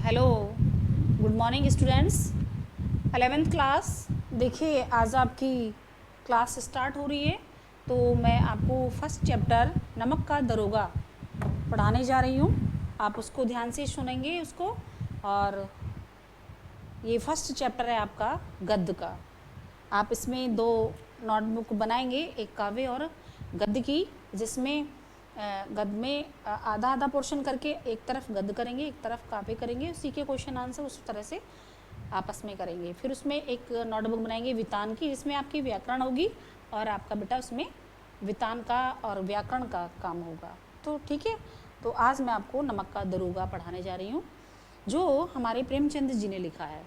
Hello, good morning students. 11th class. देखिए, आज आपकी क्लास स्टार्ट हो रही है, तो मैं आपको फर्स्ट चैप्टर नमक का दरोगा पढ़ाने जा रही हूँ। आप उसको ध्यान से सुनेंगे उसको। और ये फर्स्ट चैप्टर है आपका गद्य का। आप इसमें दो नोटबुक बनाएंगे, एक काव्य और गद्य की, जिसमें गद्य में आधा आधा पोर्शन करके एक तरफ गद्य करेंगे, एक तरफ काव्य करेंगे। उसी के क्वेश्चन आंसर उस तरह से आपस में करेंगे। फिर उसमें एक नोटबुक बनाएंगे वितान की, जिसमें आपकी व्याकरण होगी और आपका बेटा उसमें वितान का और व्याकरण का काम होगा। तो ठीक है, तो आज मैं आपको नमक का दरोगा पढ़ाने जा रही हूँ, जो हमारे प्रेमचंद जी ने लिखा है।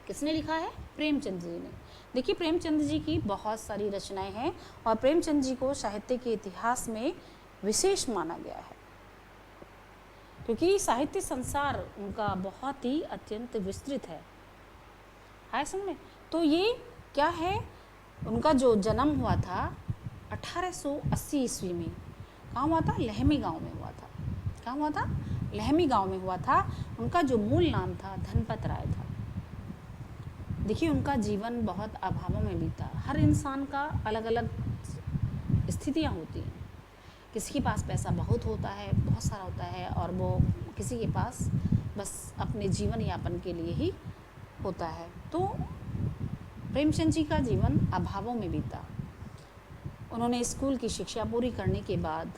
किसने लिखा है? प्रेमचंद जी ने। देखिए, प्रेमचंद जी की बहुत सारी रचनाएं हैं और प्रेमचंद जी को साहित्य के इतिहास में विशेष माना गया है, क्योंकि साहित्य संसार उनका बहुत ही अत्यंत विस्तृत है समझ में। तो ये क्या है, उनका जो जन्म हुआ था 1880 ईस्वी में, कहाँ हुआ था? लहमी गांव में हुआ था। कहाँ हुआ था? लहमी गांव में हुआ था। उनका जो मूल नाम था धनपत राय था। देखिए, उनका जीवन बहुत अभावों में बीता। हर इंसान का अलग अलग स्थितियाँ होती हैं। किसी के पास पैसा बहुत होता है, बहुत सारा होता है, और वो किसी के पास बस अपने जीवन यापन के लिए ही होता है। तो प्रेमचंद जी का जीवन अभावों में बीता। उन्होंने स्कूल की शिक्षा पूरी करने के बाद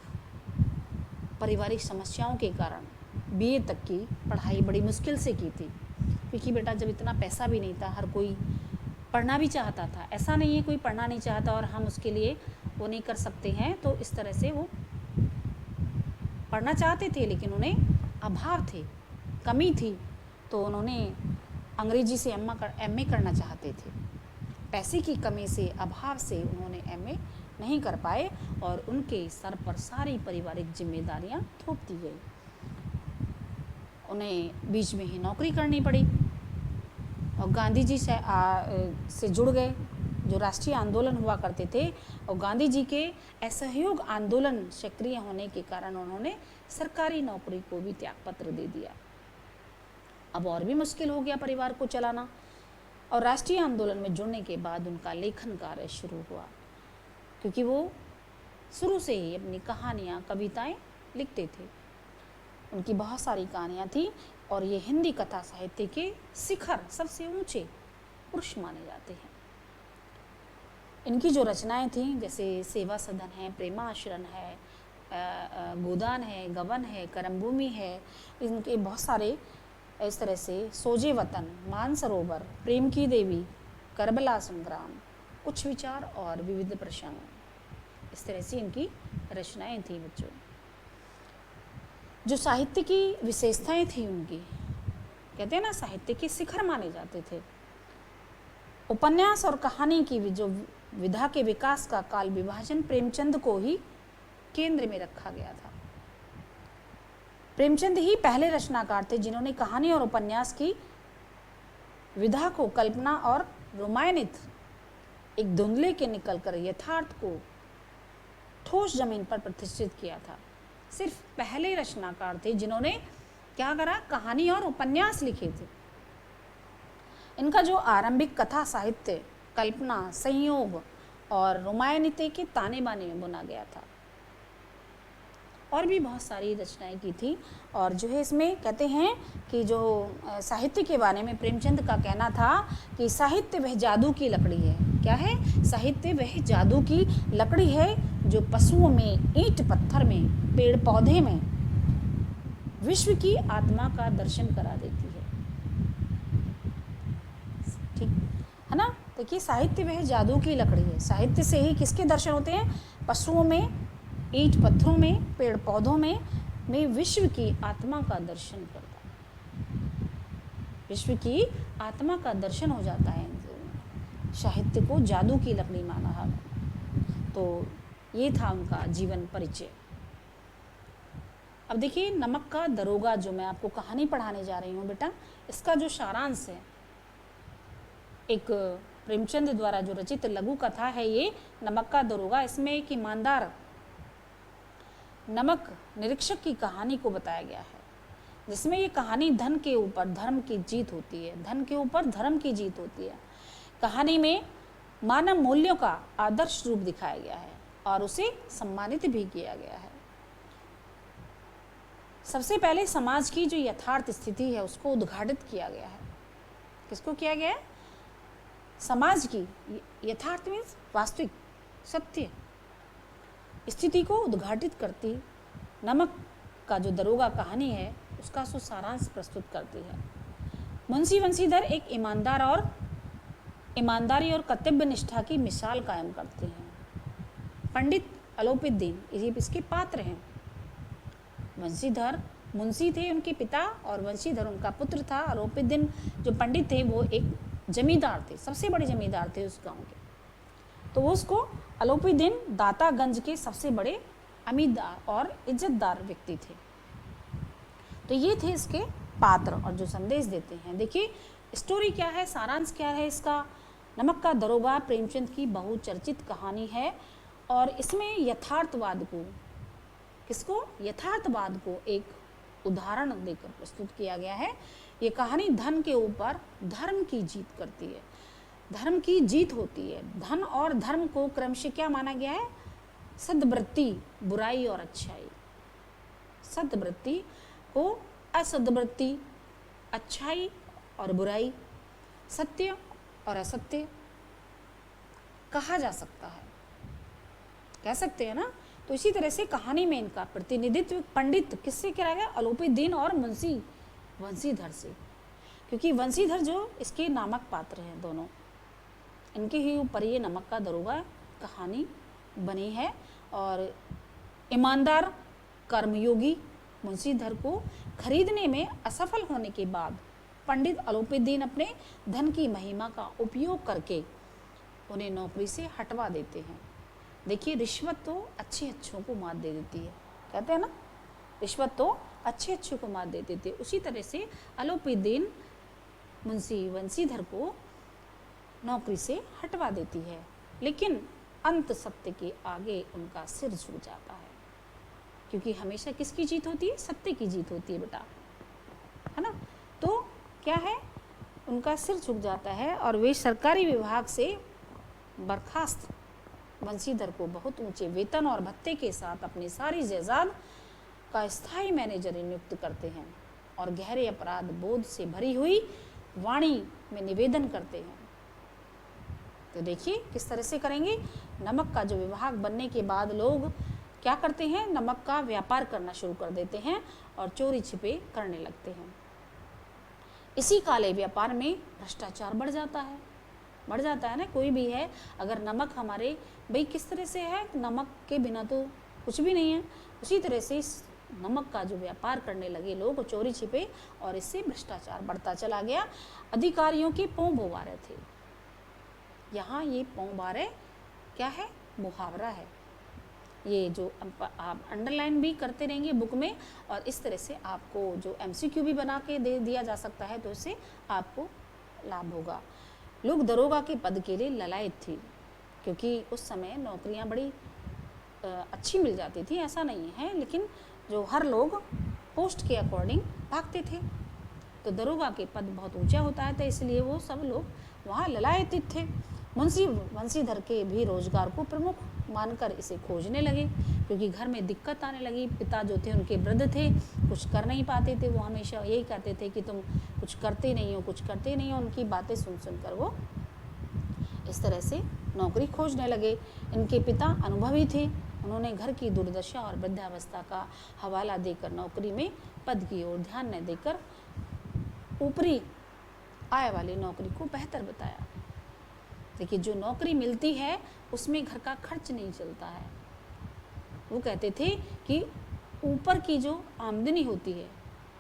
पारिवारिक समस्याओं के कारण बीए तक की पढ़ाई बड़ी मुश्किल से की थी, क्योंकि बेटा जब इतना पैसा भी नहीं था, हर कोई पढ़ना भी चाहता था। ऐसा नहीं है कोई पढ़ना नहीं चाहता और हम उसके लिए वो नहीं कर सकते हैं। तो इस तरह से वो पढ़ना चाहते थे, लेकिन उन्हें अभाव थे, कमी थी। तो उन्होंने अंग्रेजी से एमए करना चाहते थे। पैसे की कमी से, अभाव से उन्होंने एमए नहीं कर पाए और उनके सर पर सारी पारिवारिक जिम्मेदारियां थोप दी गई। उन्हें बीच में ही नौकरी करनी पड़ी और गांधी जी से जुड़ गए, जो राष्ट्रीय आंदोलन हुआ करते थे। और गांधी जी के असहयोग आंदोलन सक्रिय होने के कारण उन्होंने सरकारी नौकरी को भी त्यागपत्र दे दिया। अब और भी मुश्किल हो गया परिवार को चलाना। और राष्ट्रीय आंदोलन में जुड़ने के बाद उनका लेखन कार्य शुरू हुआ, क्योंकि वो शुरू से ही अपनी कहानियाँ, कविताएं लिखते थे। उनकी बहुत सारी कहानियाँ थी और ये हिंदी कथा साहित्य के शिखर, सबसे ऊंचे पुरुष माने जाते हैं। इनकी जो रचनाएं थीं, जैसे सेवा सदन है, प्रेमाश्रन है, गोदान है, गबन है, करमभूमि है, इनके बहुत सारे इस तरह से सोजे वतन, मानसरोवर, प्रेम की देवी, करबला संग्राम, कुछ विचार और विविध प्रसंग, इस तरह से इनकी रचनाएं थी बच्चों। जो साहित्य की विशेषताएं थी उनकी, कहते हैं ना, साहित्य के शिखर माने जाते थे। उपन्यास और कहानी की जो विधा के विकास का काल विभाजन प्रेमचंद को ही केंद्र में रखा गया था। प्रेमचंद ही पहले रचनाकार थे जिन्होंने कहानी और उपन्यास की विधा को कल्पना और रोमायनित एक धुंधले के निकलकर यथार्थ को ठोस जमीन पर प्रतिष्ठित किया था। सिर्फ पहले रचनाकार थे जिन्होंने क्या करा? कहानी और उपन्यास लिखे थे। इनका जो आरंभिक कथा साहित्य कल्पना, संयोग और रोमायनिते के ताने बाने में बुना गया था। और भी बहुत सारी रचनाएं की थी। और जो है इसमें कहते हैं कि जो साहित्य के बारे में प्रेमचंद का कहना था कि साहित्य वह जादू की लकड़ी है। क्या है? साहित्य वह जादू की लकड़ी है जो पशुओं में, ईंट पत्थर में, पेड़ पौधे में विश्व की आत्मा का दर्शन करा देती है। ठीक है ना? देखिए, साहित्य वह जादू की लकड़ी है। साहित्य से ही किसके दर्शन होते हैं? पशुओं में, ईंट पत्थरों में, पेड़ पौधों में विश्व की आत्मा का दर्शन करता है। विश्व की आत्मा का दर्शन हो जाता है। साहित्य को जादू की लकड़ी माना है। तो ये था उनका जीवन परिचय। अब देखिए, नमक का दरोगा जो मैं आपको कहानी पढ़ाने जा रही हूँ बेटा, इसका जो सारांश है, एक प्रेमचंद द्वारा जो रचित लघु कथा है ये नमक का दरोगा। इसमें एक ईमानदार नमक निरीक्षक की कहानी को बताया गया है, जिसमें ये कहानी धन के ऊपर धर्म की जीत होती है, धन के ऊपर धर्म की जीत होती है। कहानी में मानव मूल्यों का आदर्श रूप दिखाया गया है और उसे सम्मानित भी किया गया है। सबसे पहले समाज की जो यथार्थ स्थिति है उसको उद्घाटित किया गया है। किसको किया गया है? समाज की यथार्थ मीन्स वास्तविक सत्य स्थिति को उद्घाटित करती नमक का जो दरोगा कहानी है उसका सारांश प्रस्तुत करती है। मुंशी बंशीधर एक ईमानदारी और कर्तव्य निष्ठा की मिसाल कायम करते हैं। पंडित अलोपीदीन ये इसके पात्र हैं। बंशीधर मुंशी थे उनके पिता और बंशीधर उनका पुत्र था। अलोपीदीन जो पंडित थे वो एक जमींदार थे, सबसे बड़े जमींदार थे उस गांव के। तो उसको अलोपीदीन दातागंज के सबसे बड़े अमीरदार और इज्जतदार व्यक्ति थे। तो ये थे इसके पात्र और जो संदेश देते हैं। देखिए स्टोरी क्या है, सारांश क्या है इसका। नमक का दरोगा प्रेमचंद की बहुचर्चित कहानी है और इसमें यथार्थवाद को यथार्थवाद को एक उदाहरण देकर प्रस्तुत किया गया है। ये कहानी धन के ऊपर धर्म की जीत करती है, धर्म की जीत होती है। धन और धर्म को क्रमशः क्या माना गया है? सद्वृत्ति, बुराई और अच्छाई। सद्वृत्ति को असद्वृत्ति, अच्छाई और बुराई, सत्य और असत्य कहा जा सकता है, कह सकते हैं ना। तो इसी तरह से कहानी में इनका प्रतिनिधित्व पंडित किससे किया गया? अलोपीदीन और मुंशी बंशीधर से, क्योंकि बंशीधर जो इसके नामक पात्र हैं दोनों, इनके ही ऊपर ये नमक का दरोगा कहानी बनी है। और ईमानदार कर्मयोगी मुंशीधर को खरीदने में असफल होने के बाद पंडित अलोपीदीन अपने धन की महिमा का उपयोग करके उन्हें नौकरी से हटवा देते हैं। देखिए रिश्वत तो अच्छे अच्छों को मात दे देती है, कहते हैं ना, रिश्वत तो अच्छे अच्छों को मात दे देती है। उसी तरह से अलोपीदीन मुंशी बंशीधर को नौकरी से हटवा देती है, लेकिन अंत सत्य के आगे उनका सिर झुक जाता है, क्योंकि हमेशा किसकी जीत होती है? सत्य की जीत होती है बेटा, है ना। तो क्या है, उनका सिर झुक जाता है और वे सरकारी विभाग से बर्खास्त बंशीधर को बहुत ऊंचे वेतन और भत्ते के साथ अपनी सारी जायदाद का स्थायी मैनेजर नियुक्त करते हैं और गहरे अपराध बोध से भरी हुई वाणी में निवेदन करते हैं। तो देखिए किस तरह से करेंगे। नमक का जो विभाग बनने के बाद लोग क्या करते हैं? नमक का व्यापार करना शुरू कर देते हैं और चोरी छिपे करने लगते हैं। इसी काले व्यापार में भ्रष्टाचार बढ़ जाता है ना। कोई भी है, अगर नमक हमारे भाई किस तरह से है, नमक के बिना तो कुछ भी नहीं है। उसी तरह से इस नमक का जो व्यापार करने लगे लोग, चोरी छिपे, और इससे भ्रष्टाचार बढ़ता चला गया। अधिकारियों के पों भोवारे थे। यहाँ ये पों बारे क्या है? मुहावरा है। ये जो आप अंडरलाइन भी करते रहेंगे बुक में, और इस तरह से आपको जो MCQ भी बना के दे दिया जा सकता है, तो इससे आपको लाभ होगा। लोग दरोगा के पद के लिए ललायत थी, क्योंकि उस समय नौकरियां बड़ी अच्छी मिल जाती थी, ऐसा नहीं है, लेकिन जो हर लोग पोस्ट के अकॉर्डिंग भागते थे। तो दरोगा के पद बहुत ऊंचा होता है, तो इसलिए वो सब लोग वहाँ ललायतित थे। मुंशी बंशीधर के भी रोजगार को प्रमुख मानकर इसे खोजने लगे, क्योंकि घर में दिक्कत आने लगी। पिता जो थे उनके वृद्ध थे, कुछ कर नहीं पाते थे। वो हमेशा यही कहते थे कि तुम कुछ करते नहीं हो। उनकी बातें सुन कर वो इस तरह से नौकरी खोजने लगे। इनके पिता अनुभवी थे, उन्होंने घर की दुर्दशा और वृद्धावस्था का हवाला देकर नौकरी में पद की ओर ध्यान न देकर ऊपरी आय वाली नौकरी को बेहतर बताया। देखिए जो नौकरी मिलती है उसमें घर का खर्च नहीं चलता है। वो कहते थे कि ऊपर की जो आमदनी होती है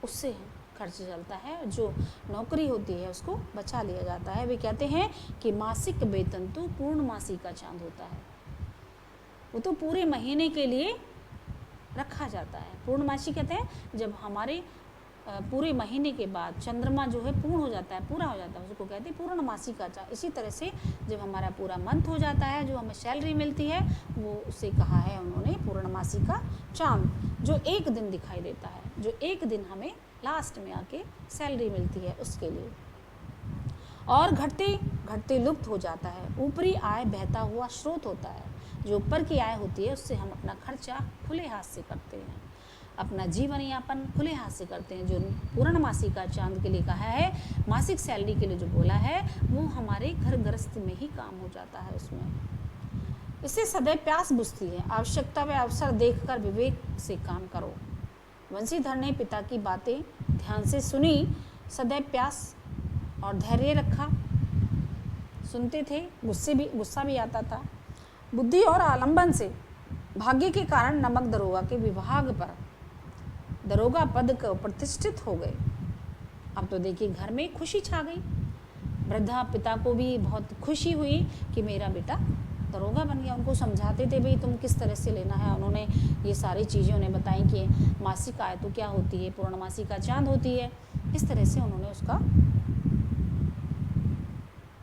उससे खर्च चलता है, जो नौकरी होती है उसको बचा लिया जाता है। वे कहते हैं कि मासिक वेतन तो पूर्णमासी का चांद होता है, वो तो पूरे महीने के लिए रखा जाता है। पूर्णमासी कहते हैं जब हमारे पूरे महीने के बाद चंद्रमा जो है पूर्ण हो जाता है, पूरा हो जाता है, उसको कहते हैं पूर्णमासी का चांद। इसी तरह से जब हमारा पूरा मंथ हो जाता है, जो हमें सैलरी मिलती है, वो उसे कहा है उन्होंने पूर्णमासी का चांद, जो एक दिन दिखाई देता है, जो एक दिन हमें लास्ट में आके सैलरी मिलती है उसके लिए, और घटते घटते लुप्त हो जाता है। ऊपरी आय बहता हुआ स्रोत होता है। जो ऊपर की आय होती है उससे हम अपना खर्चा खुले हाथ से करते हैं, अपना जीवन यापन खुले हाथ से करते हैं। जो पूर्णमासी का चांद के लिए कहा है, मासिक सैलरी के लिए जो बोला है, वो हमारे घर गृहस्थ में ही काम हो जाता है उसमें। इससे सदैव प्यास बुझती है। आवश्यकता व अवसर देखकर विवेक से काम करो। वंशीधर ने पिता की बातें ध्यान से सुनी, सदैव प्यास और धैर्य रखा। सुनते थे, गुस्सा भी आता था। बुद्धि और आलंबन से भाग्य के कारण नमक दरोगा के विभाग पर दरोगा पद को प्रतिष्ठित हो गए। अब तो देखिए घर में खुशी छा गई। वृद्धा पिता को भी बहुत खुशी हुई कि मेरा बेटा दरोगा बन गया। उनको समझाते थे भाई तुम किस तरह से लेना है। उन्होंने ये सारी चीज़ें उन्हें बताई कि मासिक आय तो क्या होती है, पूर्णमासी का चांद होती है। इस तरह से उन्होंने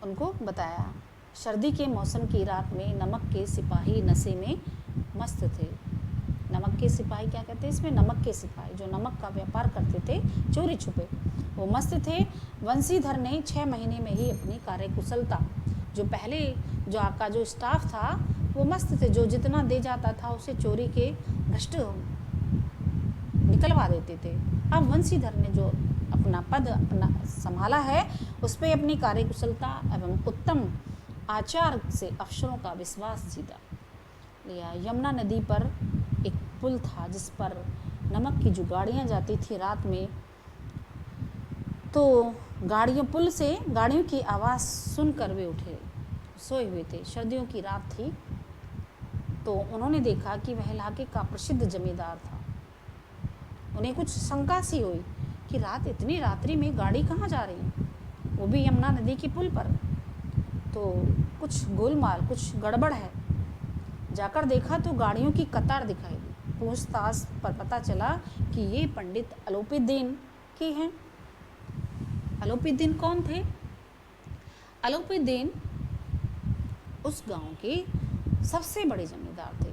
उनको बताया। सर्दी के मौसम की रात में नमक के सिपाही नशे में मस्त थे। नमक के सिपाही क्या कहते हैं इसमें, नमक के सिपाही जो नमक का व्यापार करते थे चोरी छुपे, वो मस्त थे। वंशीधर ने 6 महीने में ही अपनी कार्यकुशलता, जो पहले जो आपका जो स्टाफ था वो मस्त थे, जो जितना दे जाता था उसे चोरी के भ्रष्ट निकलवा देते थे। अब वंशीधर ने जो अपना पद अपना संभाला है उस पर अपनी कार्यकुशलता एवं उत्तम आचार से अफसरों का विश्वास जीता लिया। यमुना नदी पर एक पुल था जिस पर नमक की जो गाड़ियाँ जाती थी रात में, तो पुल से गाड़ियों की आवाज़ सुनकर वे उठे, सोए हुए थे। सर्दियों की रात थी, तो उन्होंने देखा कि वह इलाके का प्रसिद्ध जमींदार था। उन्हें कुछ शंका सी हुई कि इतनी रात्रि में गाड़ी कहाँ जा रही है, वो भी यमुना नदी के पुल पर। तो कुछ गोलमाल, कुछ गड़बड़ है। जाकर देखा तो गाड़ियों की कतार दिखाई दी। पूछताछ पर पता चला कि ये पंडित अलोपीदीन के हैं। अलोपीदीन कौन थे? अलोपीदीन उस गांव के सबसे बड़े जमींदार थे।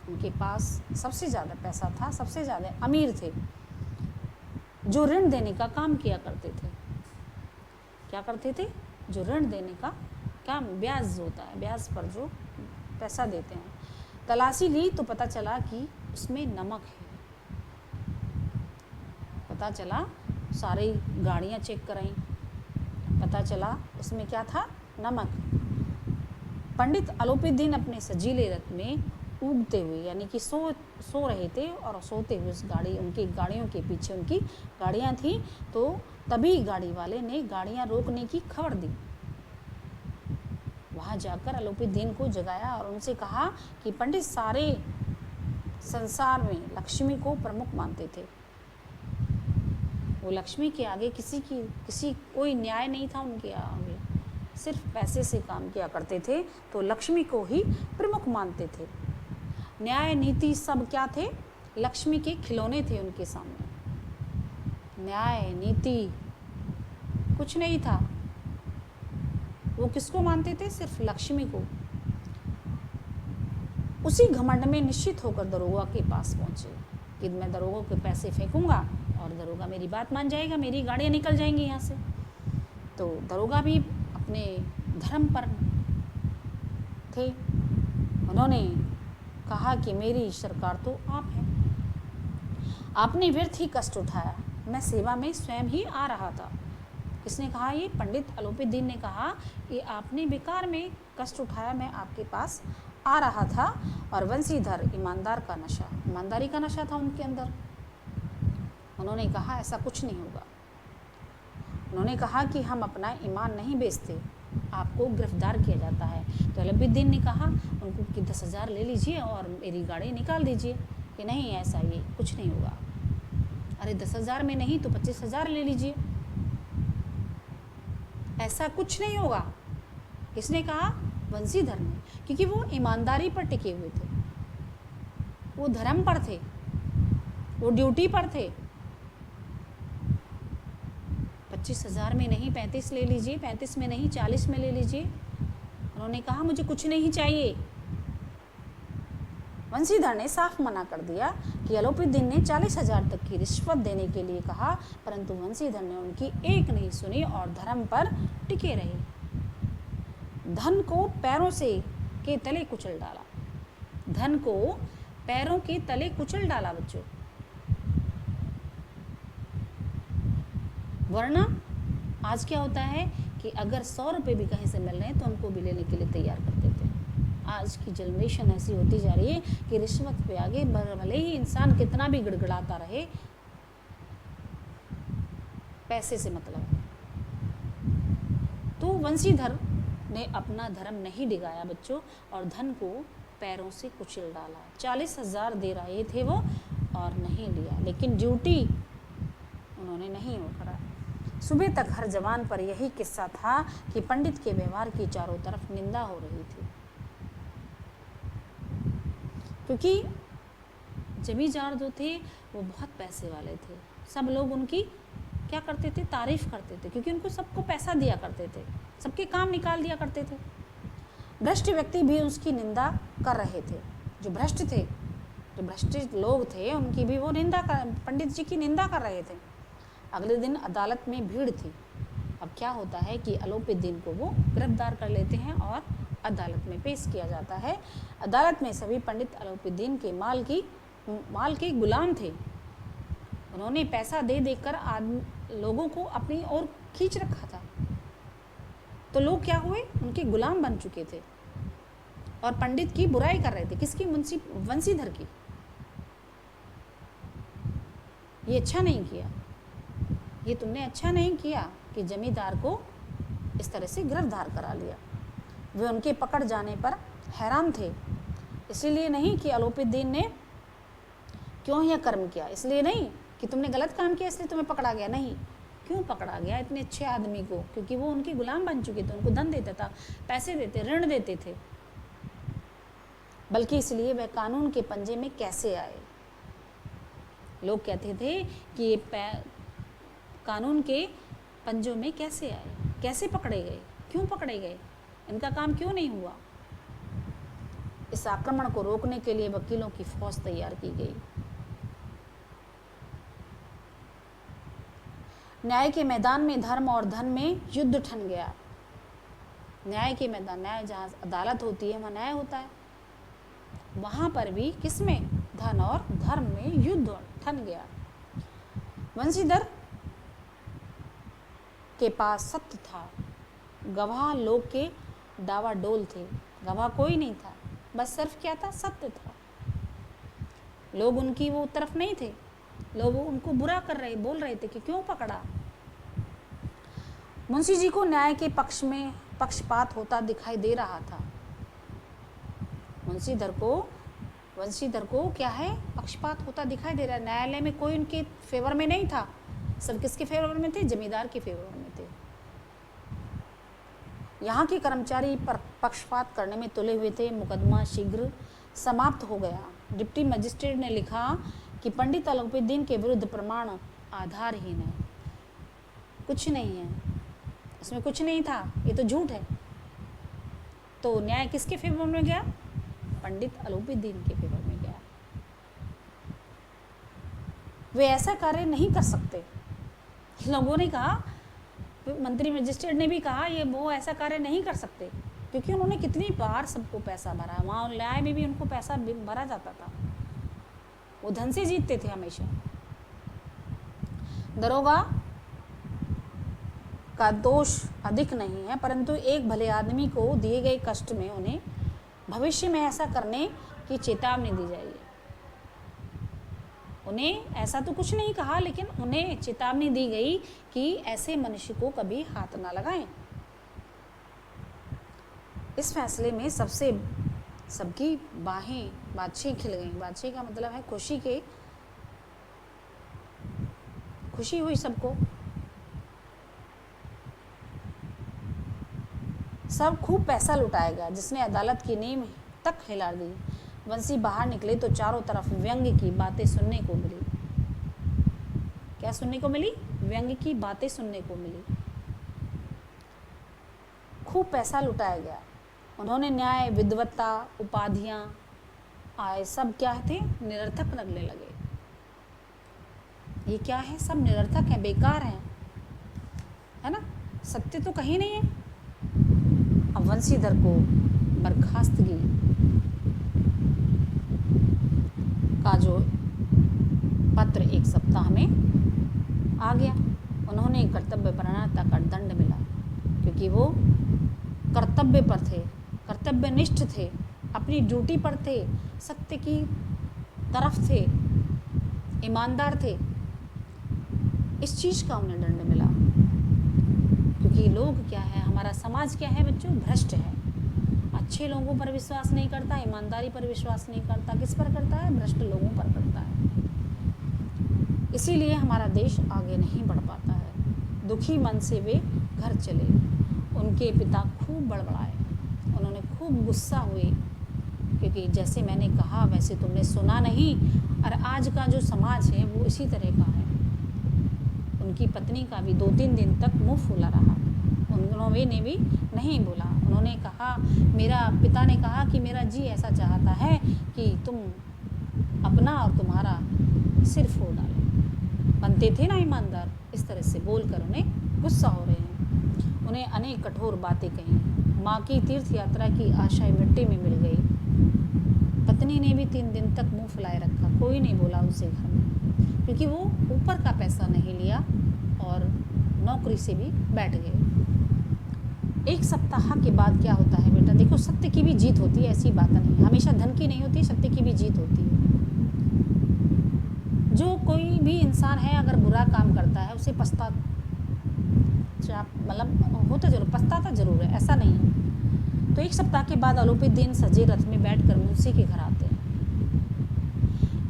उनके पास सबसे ज़्यादा पैसा था, सबसे ज़्यादा अमीर थे, जो ऋण देने का काम किया करते थे। क्या करते थे? जो ऋण देने का काम, ब्याज होता है, ब्याज पर जो पैसा देते हैं। तलाशी ली तो पता चला कि उसमें नमक है। पता चला, सारी गाड़ियाँ चेक कराई, पता चला उसमें क्या था? नमक। पंडित अलोपीदीन अपने सजीले रथ में ऊगते हुए, यानी कि सो रहे थे, और सोते हुए उस उनकी गाड़ियों के पीछे उनकी गाड़ियाँ थी। तो तभी गाड़ी वाले ने गाड़ियाँ रोकने की खबर दी। वहाँ जाकर अलोपीदीन को जगाया और उनसे कहा कि पंडित सारे संसार में लक्ष्मी को प्रमुख मानते थे। वो लक्ष्मी के आगे कोई न्याय नहीं था उनके आगे, सिर्फ पैसे से काम किया करते थे, तो लक्ष्मी को ही प्रमुख मानते थे। न्याय नीति सब क्या थे? लक्ष्मी के खिलौने थे उनके सामने। न्याय नीति कुछ नहीं था। वो किसको मानते थे? सिर्फ लक्ष्मी को। उसी घमंड में निश्चित होकर दरोगा के पास पहुंचे कि मैं दरोगा के पैसे फेंकूंगा और दरोगा मेरी बात मान जाएगा, मेरी गाड़ियाँ निकल जाएंगी यहाँ से। तो दरोगा भी अपने धर्म पर थे। उन्होंने कहा कि मेरी सरकार तो आप हैं, आपने व्यर्थ ही कष्ट उठाया, मैं सेवा में स्वयं ही आ रहा था। किसने कहा? ये पंडित अलोपीदीन ने कहा कि आपने बेकार में कष्ट उठाया, मैं आपके पास आ रहा था। और वंशीधर ईमानदारी का नशा था उनके अंदर। उन्होंने कहा ऐसा कुछ नहीं होगा। उन्होंने कहा कि हम अपना ईमान नहीं बेचते, आपको गिरफ्तार किया जाता है। तो अलोपीदीन ने कहा उनको कि 10,000 ले लीजिए और मेरी गाड़ी निकाल दीजिए। कि नहीं, ऐसा ये कुछ नहीं होगा। अरे 10,000 में नहीं तो 25,000 ले लीजिए, ऐसा कुछ नहीं होगा। किसने कहा? वंशीधर ने, क्योंकि वो ईमानदारी पर टिके हुए थे, वो धर्म पर थे, वो ड्यूटी पर थे। 25,000 में नहीं 35 ले लीजिए, 35 में नहीं 40 में ले लीजिए। उन्होंने कहा मुझे कुछ नहीं चाहिए, वंशीधर ने साफ मना कर दिया कि अलोपीदीन ने 40,000 तक की रिश्वत देने के लिए कहा, परंतु वंशीधर ने उनकी एक नहीं सुनी और धर्म पर टिके रहे। धन को पैरों से के तले कुचल डाला, धन को पैरों के तले कुचल डाला बच्चों। वरना आज क्या होता है कि अगर 100 रुपये भी कहीं से मिल रहे हैं तो उनको भी लेने के लिए तैयार कर देते हैं। आज की जनरेशन ऐसी होती जा रही है कि रिश्वत पे आगे भले ही इंसान कितना भी गिड़गिड़ाता रहे, पैसे से मतलब। तो वंशीधर ने अपना धर्म नहीं डिगाया बच्चों और धन को पैरों से कुचल डाला। 40,000 दे रहे थे वो और नहीं लिया, लेकिन ड्यूटी उन्होंने नहीं करा। सुबह तक हर जवान पर यही किस्सा था कि पंडित के व्यवहार की चारों तरफ निंदा हो रही थी, क्योंकि जमींदार जो थे वो बहुत पैसे वाले थे। सब लोग उनकी क्या करते थे, तारीफ करते थे, क्योंकि उनको सबको पैसा दिया करते थे, सबके काम निकाल दिया करते थे। भ्रष्ट व्यक्ति भी उसकी निंदा कर रहे थे। जो भ्रष्ट थे, जो भ्रष्ट लोग थे, उनकी भी वो निंदा कर, पंडित जी की निंदा कर रहे थे। अगले दिन अदालत में भीड़ थी। अब क्या होता है कि अलोपीदीन को वो गिरफ्तार कर लेते हैं और अदालत में पेश किया जाता है। अदालत में सभी पंडित अलोपीदीन के माल के गुलाम थे। उन्होंने पैसा दे देकर लोगों को अपनी ओर खींच रखा था, तो लोग क्या हुए, उनके गुलाम बन चुके थे और पंडित की बुराई कर रहे थे। किसकी? वंशीधर की। ये अच्छा नहीं किया, ये तुमने अच्छा नहीं किया कि जमींदार को इस तरह से गिरफ्तार करा लिया। वे उनके पकड़ जाने पर हैरान थे, इसलिए नहीं कि अलोपीदीन ने क्यों यह कर्म किया, इसलिए नहीं कि तुमने गलत काम किया इसलिए तुम्हें पकड़ा गया, नहीं। क्यों पकड़ा गया इतने अच्छे आदमी को? क्योंकि वो उनके गुलाम बन चुके थे, उनको धन देता था, पैसे देते, ऋण देते थे, बल्कि इसलिए वह कानून के पंजे में कैसे आए। लोग कहते थे कि ये कानून के पंजों में कैसे आए, कैसे पकड़े गए, क्यों पकड़े गए, इनका काम क्यों नहीं हुआ। इस आक्रमण को रोकने के लिए वकीलों की फौज तैयार की गई। न्याय के मैदान में धर्म और धन में युद्ध ठन गया। न्याय के मैदान, न्याय जहाँ अदालत होती है वहाँ न्याय होता है, वहाँ पर भी किसमें? धन और धर्म में युद्ध ठन गया। वंशीधर के पास सत्य था, गवाह लोग के डावाडोल थे, गवाह कोई नहीं था, बस सिर्फ क्या था? सत्य था। लोग उनकी वो तरफ नहीं थे, लोग उनको बुरा कर रहे, बोल रहे थे कि क्यों पकड़ा। मुंशी जी को न्याय के पक्ष में पक्षपात होता दिखाई दे रहा था। वंशीधर को क्या है? पक्षपात होता दिखाई दे रहा है। न्यायालय में कोई उनके फेवर में नहीं था, सब किसके फेवर में थे? जमींदार के फेवर में थे। यहाँ के कर्मचारी पर पक्षपात करने में तुले हुए थे। मुकदमा शीघ्र समाप्त हो गया। डिप्टी मजिस्ट्रेट ने लिखा कि पंडित अलोपीदीन के विरुद्ध प्रमाण आधारहीन है, कुछ नहीं है, इसमें कुछ नहीं था, ये तो झूठ है। तो न्याय किसके फेवर में गया? पंडित अलोपीदीन के फेवर में गया। वे ऐसा कार्य नहीं कर सकते। लोगों ने कहा, मंत्री मजिस्ट्रेट ने भी कहा ये वो ऐसा कार्य नहीं कर सकते, क्योंकि उन्होंने कितनी बार सबको पैसा भरा, वहाँ न्याय में भी उनको पैसा भरा जाता था, वो धन से जीतते थे हमेशा। दरोगा का दोष अधिक नहीं है, परंतु एक भले आदमी को दिए गए कष्ट में उन्हें भविष्य में ऐसा करने की चेतावनी दी जाएगी। उन्हें ऐसा तो कुछ नहीं कहा, लेकिन उन्हें चेतावनी दी गई कि ऐसे मनुष्य को कभी हाथ ना लगाएं। इस फैसले में सबकी बाछें खिल गईं। बाछें का मतलब है खुशी हुई सबको। सब खूब पैसा लुटाएगा, जिसने अदालत की नींव तक हिला दी। वंशी बाहर निकले तो चारों तरफ व्यंग्य की बातें सुनने को मिली। क्या सुनने को मिली? व्यंग्य की बातें सुनने को मिली। खूब पैसा लुटाया गया। उन्होंने न्याय, विद्वत्ता, उपाधियां आए सब क्या थे, निरर्थक लगने लगे। ये क्या है, सब निरर्थक है, बेकार है ना, सत्य तो कहीं नहीं है। अब वंशीधर को बर्खास्तगी का जो पत्र 1 सप्ताह में आ गया। उन्होंने कर्तव्यपरायणता का दंड मिला, क्योंकि वो कर्तव्य पर थे, कर्तव्यनिष्ठ थे, अपनी ड्यूटी पर थे, सत्य की तरफ थे, ईमानदार थे। इस चीज़ का उन्हें दंड मिला, क्योंकि लोग क्या है, हमारा समाज क्या है बच्चों, भ्रष्ट है। अच्छे लोगों पर विश्वास नहीं करता, ईमानदारी पर विश्वास नहीं करता, किस पर करता है, भ्रष्ट लोगों पर करता है। इसीलिए हमारा देश आगे नहीं बढ़ पाता है। दुखी मन से वे घर चले। उनके पिता खूब बड़बड़ाए, उन्होंने खूब गुस्सा हुए, क्योंकि जैसे मैंने कहा वैसे तुमने सुना नहीं, और आज का जो समाज है वो इसी तरह का है। उनकी पत्नी का भी 2-3 दिन तक मुंह फूला रहा, उन्होंने भी नहीं बोला। उन्होंने कहा, मेरा पिता ने कहा कि मेरा जी ऐसा चाहता है कि तुम अपना और तुम्हारा सिर फोड़ डालो। बनते थे ना ईमानदार, इस तरह से बोलकर उन्हें गुस्सा हो रहे हैं। उन्हें अनेक कठोर बातें कहीं। माँ की तीर्थ यात्रा की आशाएं मिट्टी में मिल गई। पत्नी ने भी 3 दिन तक मुंह फुलाए रखा, कोई नहीं बोला उनसे घर में, क्योंकि वो ऊपर का पैसा नहीं लिया और नौकरी से भी बैठ गए। 1 सप्ताह के बाद क्या होता है बेटा, देखो सत्य की भी जीत होती है, ऐसी बात नहीं है। हमेशा धन की नहीं होती, सत्य की भी जीत होती है। जो कोई भी इंसान है अगर बुरा काम करता है उसे मतलब होता जरूर, पछताता जरूर है, ऐसा नहीं है। तो 1 सप्ताह के बाद अलोपीदीन सजे रथ में बैठकर मुंशी के घर आते हैं।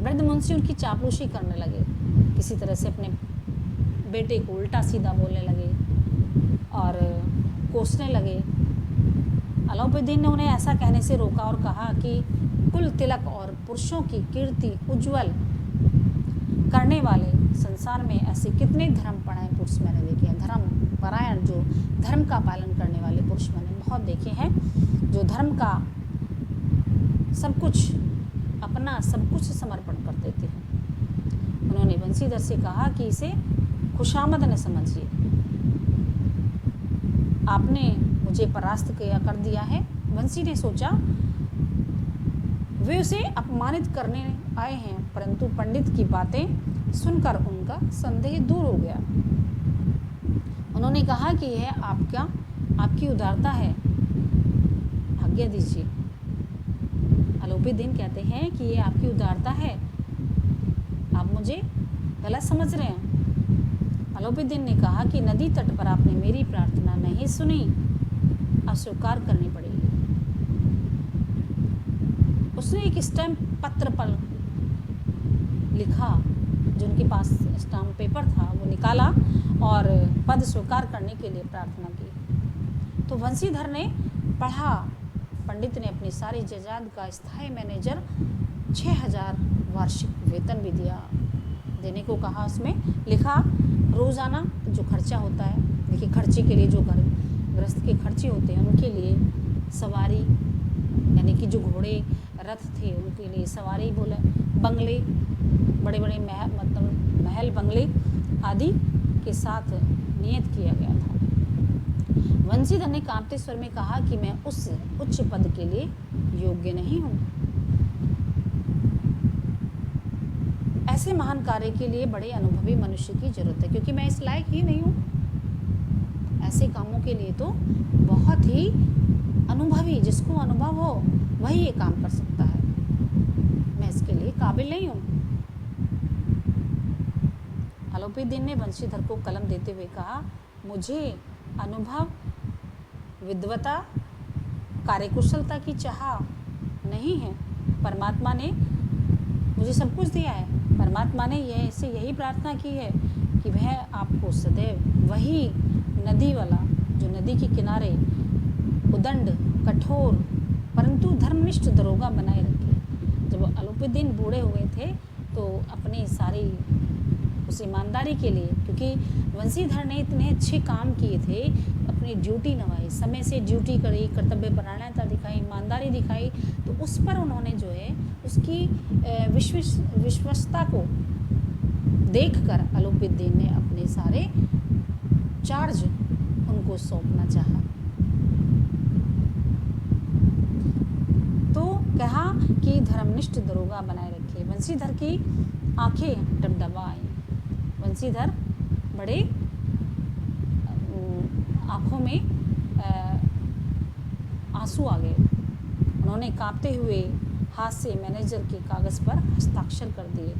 वृद्ध मुंशी उनकी चापलूसी करने लगे, किसी तरह से अपने बेटे को उल्टा सीधा बोलने लगे और कोसने लगे। अलाउद्दीन ने उन्हें ऐसा कहने से रोका और कहा कि कुल तिलक और पुरुषों की कीर्ति उज्जवल करने वाले संसार में ऐसे कितने धर्मपरायण पुरुष मैंने देखे हैं। धर्मपरायण, जो धर्म का पालन करने वाले पुरुष मैंने बहुत देखे हैं, जो धर्म का सब कुछ, अपना सब कुछ समर्पण कर देते हैं। उन्होंने वंशीधर से कहा कि इसे खुशामद न समझिए, आपने मुझे परास्त कर दिया है। वंशी ने सोचा वे उसे अपमानित करने आए हैं, परंतु पंडित की बातें सुनकर उनका संदेह दूर हो गया। उन्होंने कहा कि यह आपकी उदारता है, आज्ञा दीजिए। अलोपीदीन कहते हैं कि ये आपकी उदारता है, आप मुझे गलत समझ रहे हैं। अलोपीदीन ने कहा कि नदी तट पर आपने मेरी प्रार्थना नहीं सुनी, अस्वीकार करनी पड़ेगी। उसने एक स्टैम्प पत्र पर लिखा, जो उनके पास स्टैम्प पेपर था वो निकाला और पद स्वीकार करने के लिए प्रार्थना की। तो वंशीधर ने पढ़ा, पंडित ने अपनी सारी जायदाद का स्थायी मैनेजर 6000 वार्षिक वेतन भी देने को कहा। उसमें लिखा रोज़ाना जो खर्चा होता है, देखिए खर्चे के लिए जो घर गृहस्थ के खर्चे होते हैं उनके लिए सवारी, यानी कि जो घोड़े रथ थे उनके लिए सवारी, बोले बंगले, बड़े बड़े महल बंगले आदि के साथ नियत किया गया था। वंशीधर ने कांपते स्वर में कहा कि मैं उस उच्च पद के लिए योग्य नहीं हूँ। ऐसे महान कार्य के लिए बड़े अनुभवी मनुष्य की जरूरत है, क्योंकि मैं इस लायक ही नहीं हूँ। ऐसे कामों के लिए तो बहुत ही अनुभवी, जिसको अनुभव हो वही ये काम कर सकता है, मैं इसके लिए काबिल नहीं हूँ। अलोपीदीन ने वंशीधर को कलम देते हुए कहा, मुझे अनुभव, विद्वता, कार्यकुशलता की चाह नहीं है। परमात्मा ने मुझे सब कुछ दिया है। परमात्मा ने यही प्रार्थना की है कि वह आपको सदैव वही नदी वाला, जो नदी के किनारे उदंड, कठोर परंतु धर्मनिष्ठ दरोगा बनाए रखे। जब अलोपीदीन बूढ़े हुए थे तो अपनी सारी उस ईमानदारी के लिए, क्योंकि वंशीधर ने इतने अच्छे काम किए थे अपनी ड्यूटी निभाई, समय से ड्यूटी करी, कर्तव्य परायणता दिखाई, ईमानदारी दिखाई, तो उस पर उन्होंने जो है उसकी विश्वस्तता को देखकर अलोपीदीन ने अपने सारे चार्ज उनको सौंपना चाहा। तो कहा कि धर्मनिष्ठ दरोगा बनाए रखे। वंशीधर की आंखें डबडबा आई। वंशीधर बड़े आंखों में आंसू आ गए। उन्होंने कांपते हुए हाथ से मैनेजर के कागज़ पर हस्ताक्षर कर दिए।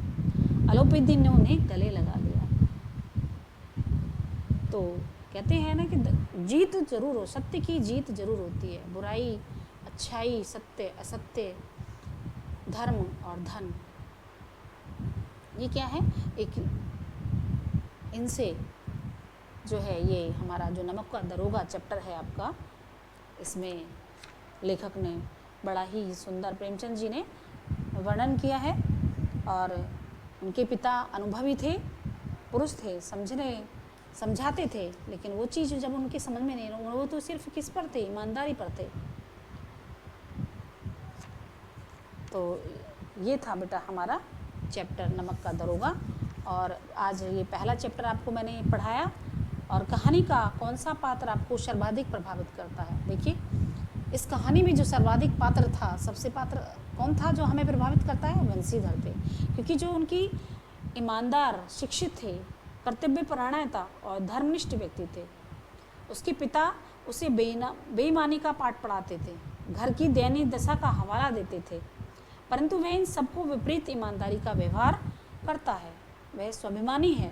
अलोपीदीन ने उन्हें गले लगा लिया। तो कहते हैं ना कि जीत जरूर हो, सत्य की जीत जरूर होती है। बुराई, अच्छाई, सत्य, असत्य, धर्म और धन, ये क्या है, एक इनसे जो है ये हमारा जो नमक का दरोगा चैप्टर है आपका, इसमें लेखक ने बड़ा ही सुंदर, प्रेमचंद जी ने वर्णन किया है। और उनके पिता अनुभवी थे, पुरुष थे, समझाते थे, लेकिन वो चीज़ जब उनके समझ में नहीं, वो तो सिर्फ किस पर थे, ईमानदारी पर थे। तो ये था बेटा हमारा चैप्टर नमक का दरोगा। और आज ये पहला चैप्टर आपको मैंने पढ़ाया। और कहानी का कौन सा पात्र आपको सर्वाधिक प्रभावित करता है? देखिए, इस कहानी में जो सर्वाधिक पात्र था, सबसे पात्र कौन था जो हमें प्रभावित करता है? वंशीधर थे, क्योंकि जो उनकी ईमानदार, शिक्षित थे, कर्तव्य परायणता और धर्मनिष्ठ व्यक्ति थे। उसके पिता उसे बेईमानी का पाठ पढ़ाते थे, घर की दयनीय दशा का हवाला देते थे, परंतु वह इन सबको विपरीत ईमानदारी का व्यवहार करता है। वह स्वाभिमानी है।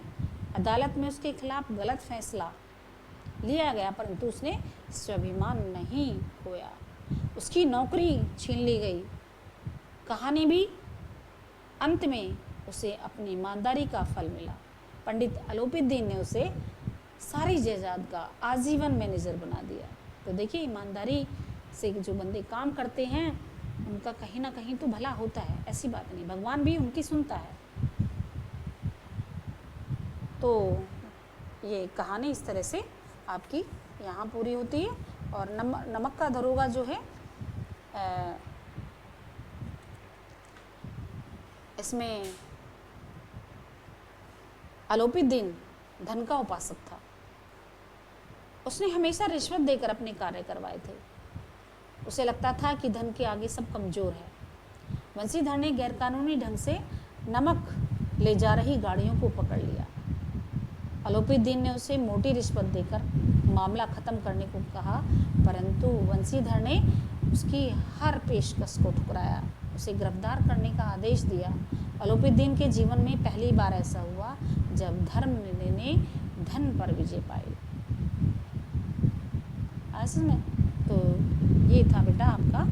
अदालत में उसके खिलाफ गलत फैसला लिया गया, परंतु उसने स्वाभिमान नहीं खोया। उसकी नौकरी छीन ली गई। कहानी भी अंत में उसे अपनी ईमानदारी का फल मिला। पंडित अलोपीदीन ने उसे सारी जायदाद का आजीवन मैनेजर बना दिया। तो देखिए, ईमानदारी से जो बंदे काम करते हैं उनका कहीं ना कहीं तो भला होता है, ऐसी बात नहीं, भगवान भी उनकी सुनता है। तो ये कहानी इस तरह से आपकी यहाँ पूरी होती है। और नमक का दरोगा जो है, इसमें अलोपीदीन धन का उपासक था। उसने हमेशा रिश्वत देकर अपने कार्य करवाए थे। उसे लगता था कि धन के आगे सब कमज़ोर है। वंशीधर ने गैरकानूनी ढंग से नमक ले जा रही गाड़ियों को पकड़ लिया। अलोपीदीन ने उसे मोटी रिश्वत देकर मामला ख़त्म करने को कहा, परंतु वंशीधर ने उसकी हर पेशकश को ठुकराया, उसे गिरफ्तार करने का आदेश दिया। अलोपीदीन के जीवन में पहली बार ऐसा हुआ जब धर्म ने धन पर विजय पाई। ऐसे में तो ये था बेटा आपका